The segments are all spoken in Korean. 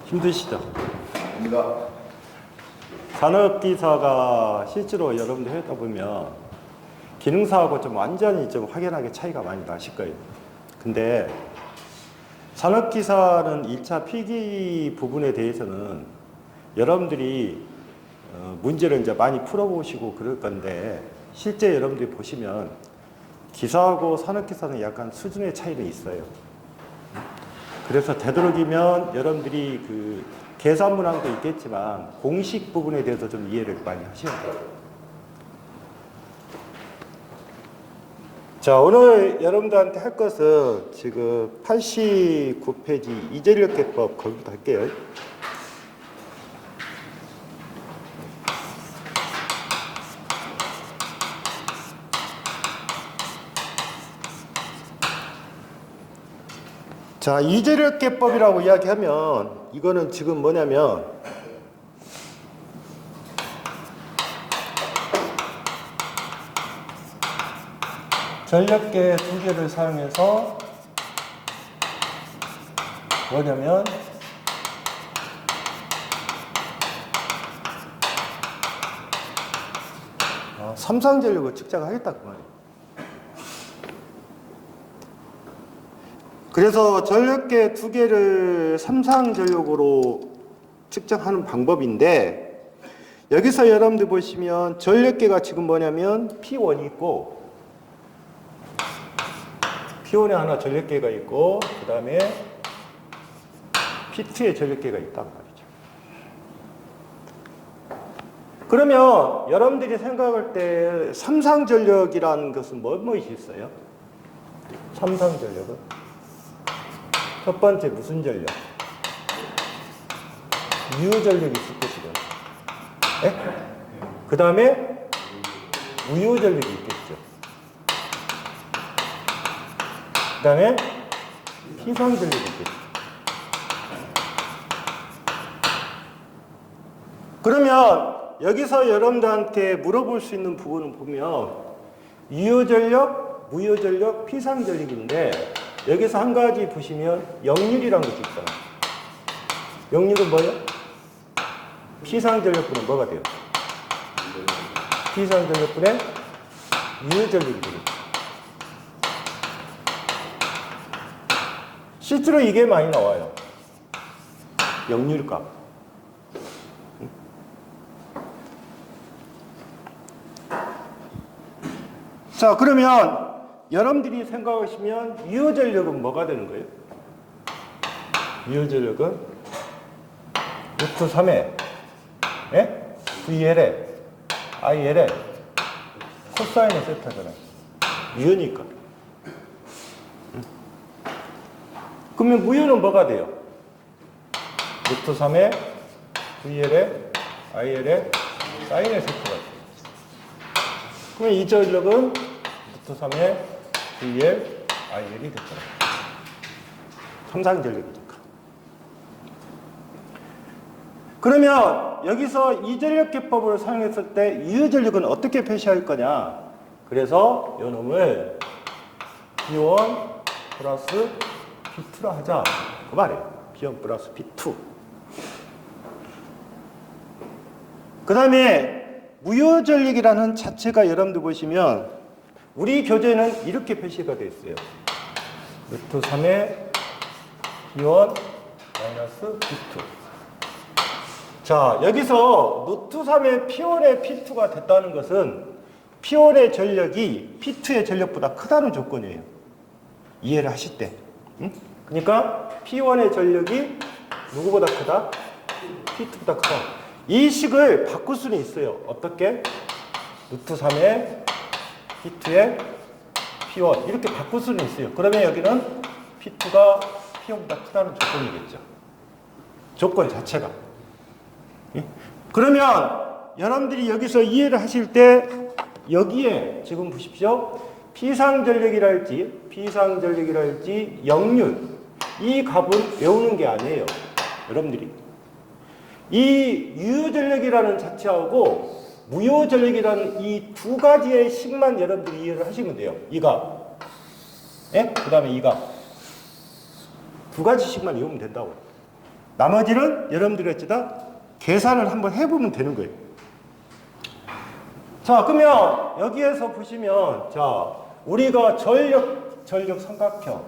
힘드시죠? 우리가 산업기사가 실제로 여러분들 하다 보면 기능사하고 좀 완전히 좀 확연하게 차이가 많이 나실 거예요. 근데 산업기사는 1차 필기 부분에 대해서는 여러분들이 문제를 이제 많이 풀어보시고 그럴 건데 실제 여러분들이 보시면 기사하고 산업기사는 약간 수준의 차이는 있어요. 그래서 되도록이면 여러분들이 그 계산 문항도 있겠지만 공식 부분에 대해서 좀 이해를 많이 하셔야 돼요. 자, 오늘 여러분들한테 할 것은 지금 89페이지 이재력계법 거기부터 할게요. 자, 이재력계법이라고 이야기하면 이거는 지금 뭐냐면 전력계 두 개를 사용해서 뭐냐면 삼상전력을 측정하겠다 그 말이에요. 그래서 전력계 두 개를 삼상전력으로 측정하는 방법인데 여기서 여러분들 보시면 전력계가 지금 뭐냐면 P1이 있고 P1에 하나 전력계가 있고 그 다음에 P2에 전력계가 있단 말이죠. 그러면 여러분들이 생각할 때 삼상전력이라는 것은 무엇이 있어요? 삼상전력은 첫 번째 무슨 전력? 유효전력이 있을 것이고 그 다음에 무효전력이 있겠죠. 그 다음에 피상전력이 있겠죠. 그러면 여기서 여러분들한테 물어볼 수 있는 부분을 보면 유효전력, 무효전력, 피상전력인데 여기서 한 가지 보시면 역률이라는 것이 있잖아요. 역률은 뭐예요? 피상전력분은 뭐가 돼요? 피상전력분의 유효전력이 되겠죠. 실제로 이게 많이 나와요. 역률값. 자, 그러면 여러분들이 생각하시면 유효전력은 뭐가 되는 거예요? 유효전력은 루트 3에 VL에 IL에 코사인의 세타잖아요. 유효니까. 그러면 무효는 뭐가 돼요? 루트 3에 VL에 IL에 사인의 세타가 돼요. 그러면 이 전력은 루트 3에 VL, IL이 됐잖아요. 삼상전력이니까. 그러면 여기서 이전력계법을 사용했을 때 유효전력은 어떻게 표시할 거냐? 그래서 요놈을 P1 플러스 P2라 하자. 그 말이에요. P1 플러스 P2. 그 다음에 무효전력이라는 자체가 여러분들 보시면 우리 교재는 이렇게 표시가 되어 있어요. 루트 3에 P1 마이너스 P2. 자, 여기서 루트 3에 P1에 P2가 됐다는 것은 P1의 전력이 P2의 전력보다 크다는 조건이에요. 이해를 하실 때. 응? 그러니까 P1의 전력이 누구보다 크다? P2보다 크다. 이 식을 바꿀 수는 있어요. 어떻게? 루트 3에 P2에 P1 이렇게 바꿀 수는 있어요. 그러면 여기는 P2가 P1보다 크다는 조건이겠죠. 조건 자체가. 그러면 여러분들이 여기서 이해를 하실 때 여기에 지금 보십시오. 피상전력이랄지 역률 이 값은 외우는 게 아니에요. 여러분들이 이 유효전력이라는 자체하고 무효전력이라는 이 두 가지의 식만 여러분들이 이해를 하시면 돼요. 이 값. 그 다음에 이 값. 두 가지씩만 외우면 된다고. 나머지는 여러분들이 어쩌다 계산을 한번 해보면 되는 거예요. 자, 그러면 여기에서 보시면, 자, 우리가 전력 삼각형.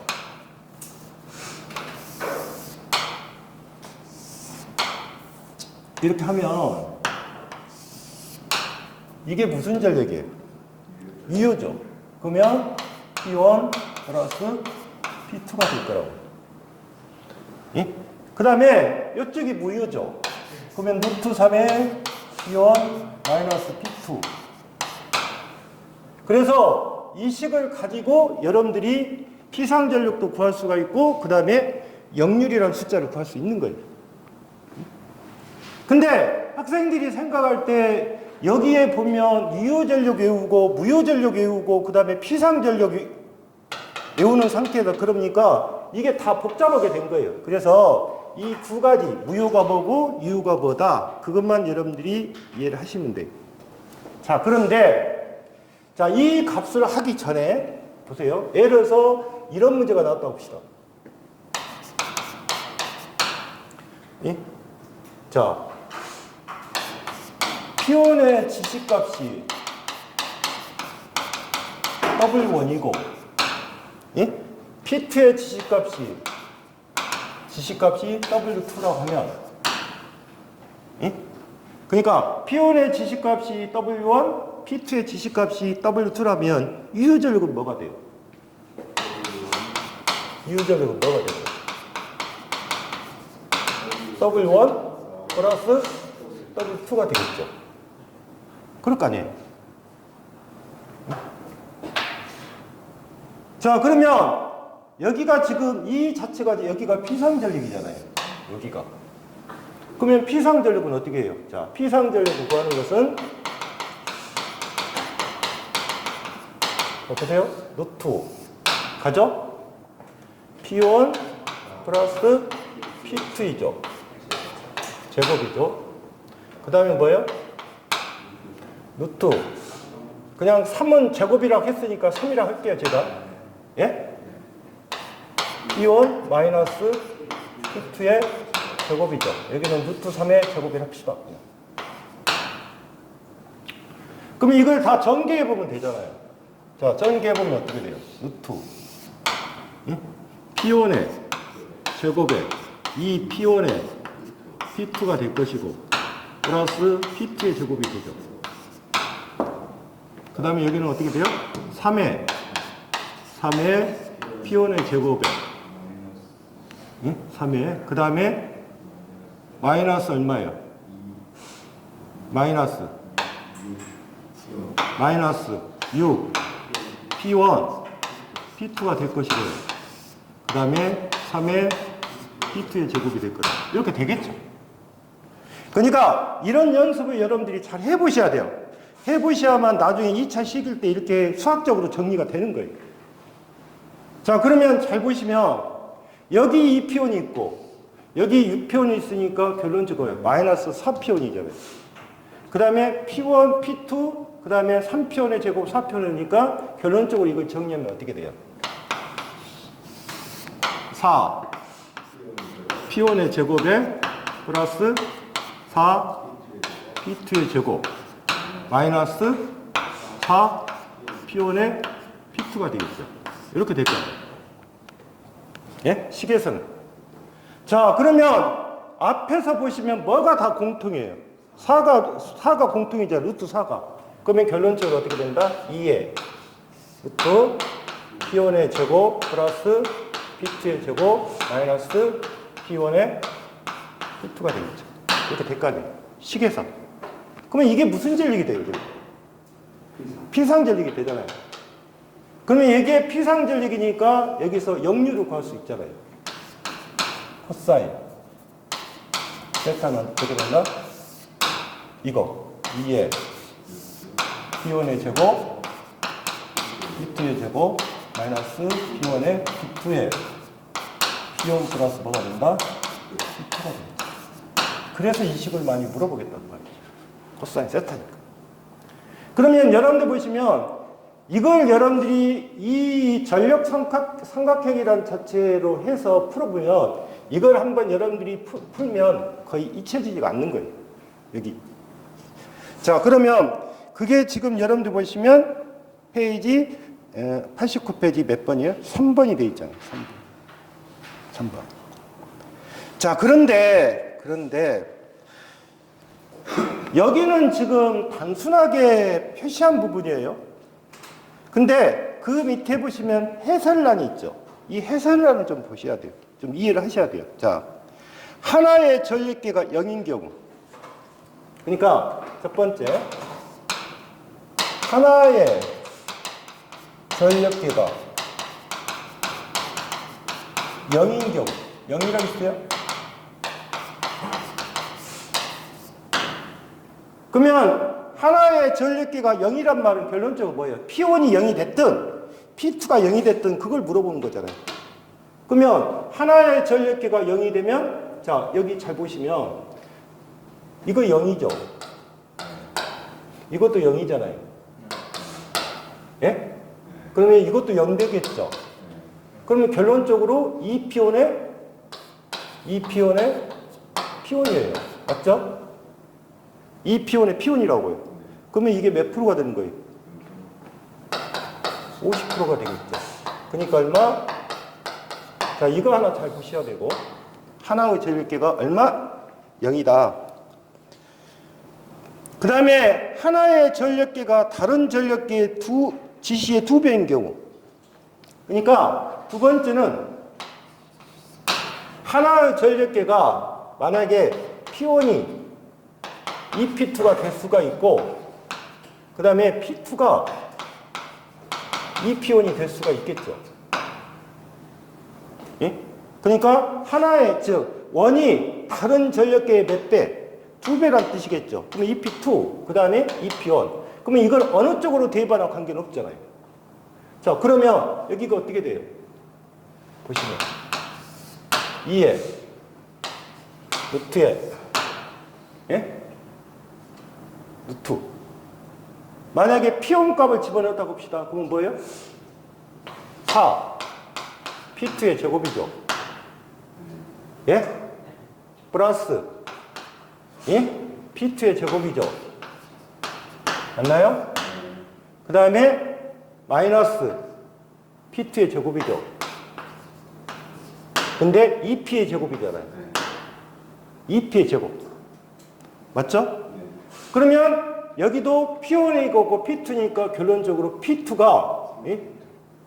이렇게 하면, 이게 무슨 전력이에요? 유효죠. 그러면 P1 플러스 P2가 될 거라고. 예? 그 다음에 이쪽이 무효죠. 그러면 루트 3의 P1 마이너스 P2. 그래서 이 식을 가지고 여러분들이 피상전력도 구할 수가 있고 그 다음에 역률이라는 숫자를 구할 수 있는 거예요. 근데 학생들이 생각할 때 여기에 보면 유효전력 외우고 무효전력 외우고 그 다음에 피상전력 외우는 상태에서 그러니까 이게 다 복잡하게 된 거예요. 그래서 이 두 가지 무효가 뭐고 유효가 뭐다 그것만 여러분들이 이해를 하시면 돼요. 자, 그런데 자, 이 값을 하기 전에 보세요. 예를 들어서 이런 문제가 나왔다고 봅시다. 예? 자, P1의 지시값이 W1이고 예? P2의 지시값이 W2라고 하면 예? 그러니까 P1의 지시값이 W1, P2의 지시값이 W2라면 유효전력은 뭐가 돼요? 유효전력은 뭐가 돼요? W1 플러스 W2가 되겠죠. 그럴 거 아니에요. 자, 그러면 여기가 지금 이 자체가 여기가 피상전력이잖아요. 여기가. 그러면 피상전력은 어떻게 해요? 자, 피상전력을 구하는 것은 어떠세요? 루트 가죠? P1 플러스 P2이죠. 제곱이죠. 그 다음에 뭐예요? 루트. 그냥 3은 제곱이라고 했으니까 3이라고 할게요, 제가. 예? P1 마이너스 P2의 제곱이죠. 여기는 루트 3의 제곱을 합시다. 그럼 이걸 다 전개해보면 되잖아요. 자, 전개해보면 어떻게 돼요? 루트. 응? P1의 제곱에 이 P1의 P2가 될 것이고 플러스 P2의 제곱이 되죠. 그 다음에 여기는 어떻게 돼요? 3의 P1의 제곱에 응? 3의 그 다음에 마이너스 얼마예요? 마이너스 6 P1 P2가 될 것이고요. 그 다음에 3의 P2의 제곱이 될 거예요. 이렇게 되겠죠. 그러니까 이런 연습을 여러분들이 잘 해보셔야 돼요. 해보셔야만 나중에 2차 시킬 때 이렇게 수학적으로 정리가 되는 거예요. 자, 그러면 잘 보시면 여기 2P온이 있고 여기 6P온이 있으니까 결론적으로 마이너스 4P온이잖아요. 그 다음에 P1, P2, 그 다음에 3P온의 제곱 4P온이니까 결론적으로 이걸 정리하면 어떻게 돼요? 4 P1의 제곱에 플러스 4 P2의 제곱 마이너스 4 P1의 P2가 되겠죠. 이렇게 될 거예요. 예? 식에서는. 자, 그러면 앞에서 보시면 뭐가 다 공통이에요? 4가 공통이죠. 루트 4가. 그러면 결론적으로 어떻게 된다? 2의 루트 P1의 제곱 플러스 P2의 제곱 마이너스 P1의 P2가 되겠죠. 이렇게 될 거 아니에요. 식에서. 그러면 이게 무슨 전력이 돼요? 피상전력이 되잖아요. 그러면 이게 피상전력이니까 여기서 역률을 구할 수 있잖아요. 코사인 세타는 어떻게 된다? 이거 2의 P1의 제곱 P2의 제곱 마이너스 P1의 P2의 P1 플러스 뭐가 된다? P2가 된다. 그래서 이 식을 많이 물어보겠단 말이죠. 코사인 세타니까. 그러면 여러분들 보시면 이걸 여러분들이 이 전력 삼각형이라는 자체로 해서 풀어보면 이걸 한번 여러분들이 풀면 거의 잊혀지지가 않는 거예요. 여기. 자, 그러면 그게 지금 여러분들 보시면 페이지 89페이지 몇 번이에요? 3번이 돼 있잖아요. 3번. 자, 그런데 여기는 지금 단순하게 표시한 부분이에요. 근데 그 밑에 보시면 해설란이 있죠. 이 해설란을 좀 보셔야 돼요. 좀 이해를 하셔야 돼요. 자, 하나의 전력계가 0인 경우. 그러니까 첫 번째, 하나의 전력계가 0인 경우. 0이라고 있어요? 그러면 하나의 전력계가 0이란 말은 결론적으로 뭐예요? P1이 0이 됐든 P2가 0이 됐든 그걸 물어보는 거잖아요. 그러면 하나의 전력계가 0이 되면 자, 여기 잘 보시면 이거 0이죠. 이것도 0이잖아요. 예? 그러면 이것도 0 되겠죠. 그러면 결론적으로 이 P1의 P1이에요. 맞죠? 이 P1의 P1이라고요. 그러면 이게 몇 프로가 되는 거예요? 50%가 되겠죠. 그러니까 얼마? 자, 이거 하나 잘 보셔야 되고, 하나의 전력계가 얼마? 0이다. 그 다음에 하나의 전력계가 다른 전력계의 지시의 2배인 경우. 그러니까 두 번째는 하나의 전력계가 만약에 P1이 EP2가 될 수가 있고, 그 다음에 P2가 EP1이 될 수가 있겠죠. 예? 그러니까 하나의, 즉, 원이 다른 전력계의 몇 배? 2배란 뜻이겠죠. 그러면 EP2, 그 다음에 EP1. 그러면 이걸 어느 쪽으로 대입하나 관계는 없잖아요. 자, 그러면 여기가 어떻게 돼요? 보시면. 2에, 루트에, 예? 루트. 만약에 P1 값을 집어넣었다고 봅시다. 그러면 뭐예요? 4. P2의 제곱이죠. 예? 플러스. 예? P2의 제곱이죠. 맞나요? 그 다음에 마이너스 P2의 제곱이죠. 근데 2P의 제곱이잖아요. 2P의 제곱. 맞죠? 그러면 여기도 P1이 거고 P2니까 결론적으로 P2가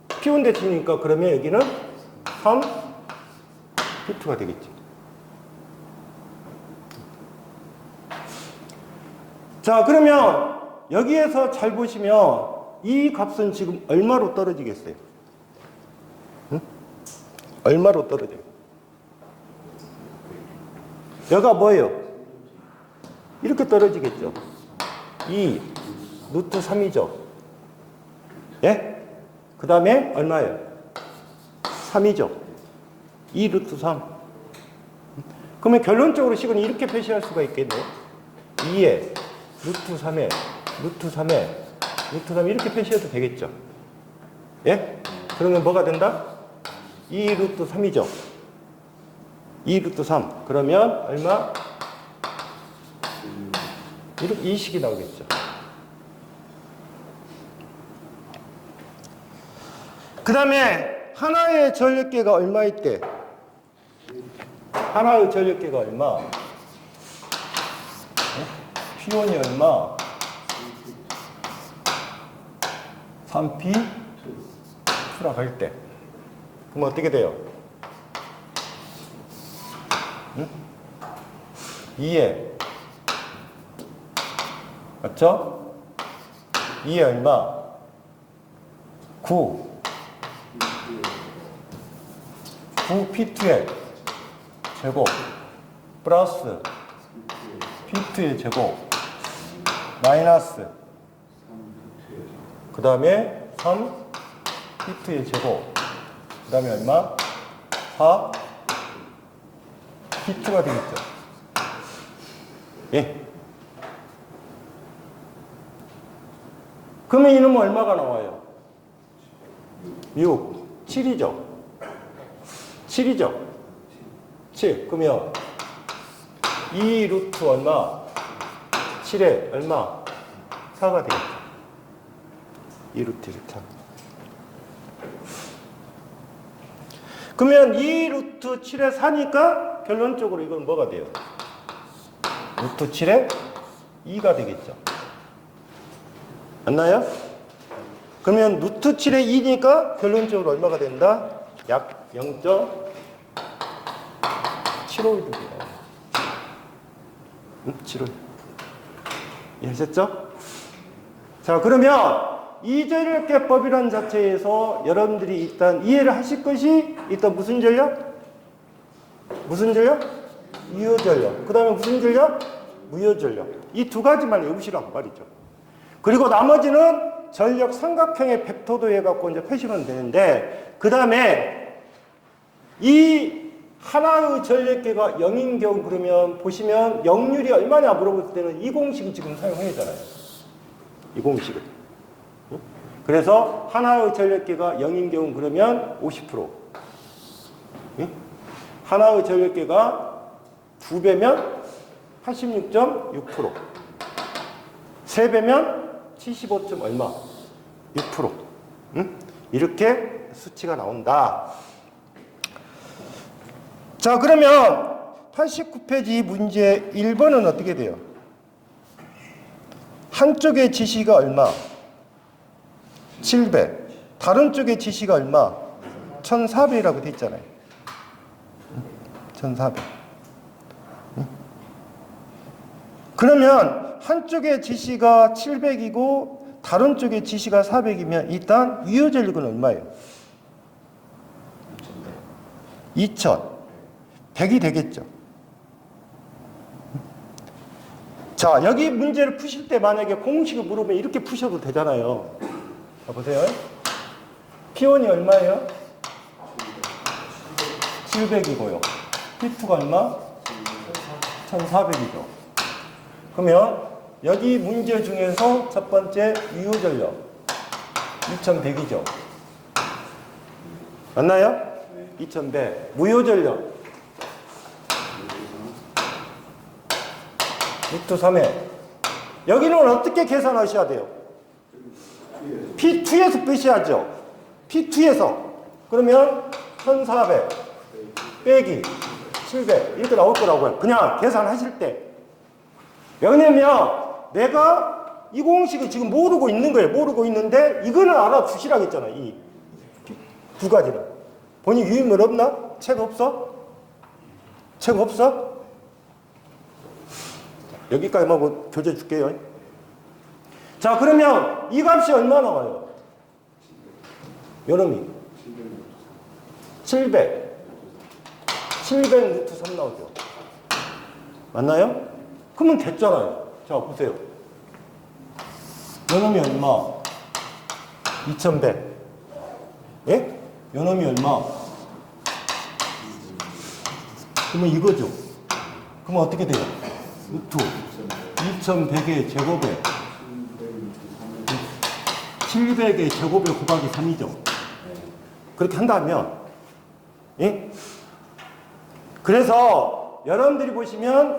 P1 대칭이니까 그러면 여기는 3 P2가 되겠지. 자, 그러면 여기에서 잘 보시면 이 값은 지금 얼마로 떨어지겠어요? 응? 얼마로 떨어져요? 여기가 뭐예요? 이렇게 떨어지겠죠. 2 루트 3이죠. 예? 그 다음에 얼마예요? 3이죠. 2 루트 3. 그러면 결론적으로 식은 이렇게 표시할 수가 있겠네요. 2에 루트 3에 루트 3에 루트 3 이렇게 표시해도 되겠죠. 예? 그러면 뭐가 된다? 2 루트 3이죠. 2 루트 3. 그러면 얼마? 이렇게 이 식이 나오겠죠. 그 다음에 하나의 전력계가 얼마일 때? 하나의 전력계가 얼마? P1이 얼마? 3P 풀어갈 때. 그럼 어떻게 돼요? 응? 2에 맞죠? 2에 얼마? 9 9P2의 제곱 플러스 P2의 제곱 마이너스 그 다음에 3 P2의 제곱 그 다음에 얼마? 4 P2가 되겠죠. 예. 그러면 이놈은 얼마가 나와요? 6, 7이죠. 7이죠. 7. 그러면 2 루트 얼마? 7에 얼마? 4가 되겠죠. 2 루트 1. 그러면 2 루트 7에 4니까 결론적으로 이건 뭐가 돼요? 루트 7에 2가 되겠죠. 맞나요? 그러면 루트 7에 2니까 결론적으로 얼마가 된다? 약 0.75이 됩니다. 7호. 이해하셨죠? 자, 그러면 이전력계법이라는 자체에서 여러분들이 일단 이해를 하실 것이 일단 무슨 전력? 무슨 전력? 유효전력. 그 다음에 무슨 전력? 무효전력. 이 두 가지만 외우시라고 말이죠. 그리고 나머지는 전력 삼각형의 벡터도 해갖고 이제 표시면 되는데, 그 다음에 이 하나의 전력계가 0인 경우 그러면 보시면 역률이 얼마냐 물어볼 때는 이 공식을 지금 사용해야 되잖아요. 이 공식을. 그래서 하나의 전력계가 0인 경우 그러면 50%. 하나의 전력계가 2배면 86.6%. 3배면 75. 얼마? 6%. 이렇게 수치가 나온다. 자, 그러면 89페이지 문제 1번은 어떻게 돼요? 한쪽의 지시가 얼마? 700. 다른 쪽의 지시가 얼마? 1400이라고 돼 있잖아요. 1400. 그러면 한쪽의 지시가 700이고 다른 쪽의 지시가 400이면 일단 유효전력은 얼마예요? 2000. 100이 되겠죠. 자, 여기 문제를 푸실 때 만약에 공식을 물으면 이렇게 푸셔도 되잖아요. 자, 보세요. P1이 얼마예요? 700이고요. P2가 얼마? 1400이죠. 그러면 여기 문제 중에서 첫 번째 유효전력 2100이죠. 맞나요? 2100. 무효전력 루트 3에. 여기는 어떻게 계산하셔야 돼요? P2에서 빼셔야죠. P2에서. 그러면 1400 빼기 700 이렇게 나올 거라고요. 그냥 계산하실 때. 왜냐면 내가 이 공식을 지금 모르고 있는 거예요. 모르고 있는데 이거는 알아두시라고 했잖아요. 이 두 가지는. 본인 유인물 없나? 책 없어? 책 없어? 여기까지만 뭐 교재 줄게요. 자, 그러면 이 값이 얼마 나와요? 요놈이 700 루트 3 나오죠. 맞나요? 그러면 됐잖아요. 자, 보세요. 요놈이 얼마? 2100. 예? 요놈이 얼마? 그러면 이거죠. 그러면 어떻게 돼요? 루트 2100의 제곱에 700의 제곱에 곱하기 3이죠. 그렇게 한다면, 예? 그래서 여러분들이 보시면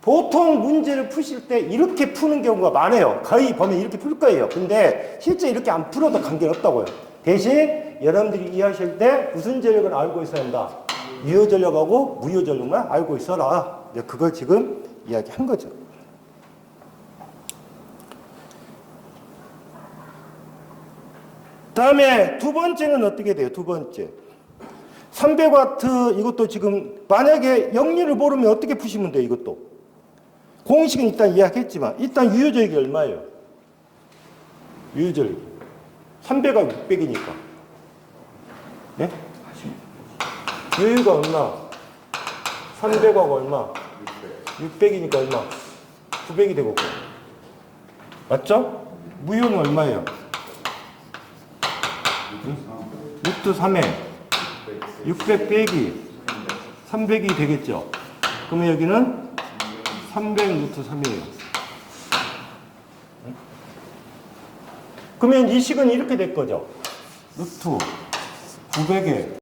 보통 문제를 푸실 때 이렇게 푸는 경우가 많아요. 거의 보면 이렇게 풀 거예요. 근데 실제 이렇게 안 풀어도 관계는 없다고요. 대신 여러분들이 이해하실 때 무슨 전력을 알고 있어야 한다? 유효전력하고 무효전력만 알고 있어라. 그걸 지금 이야기한 거죠. 다음에 두 번째는 어떻게 돼요? 두 번째. 300W 이것도 지금 만약에 역률을 모르면 어떻게 푸시면 돼요? 이것도. 공식은 일단 이야기했지만 일단 유효전력이 얼마예요? 유효전력. 300하고 600이니까. 예? 유효가 얼마? 300하고 얼마? 600이니까 얼마? 900이 되고. 맞죠? 무효는 얼마예요? 루트 3에 600 빼기 300이 되겠죠. 그러면 여기는 300 루트 3이에요. 그러면 이 식은 이렇게 될 거죠. 루트 900에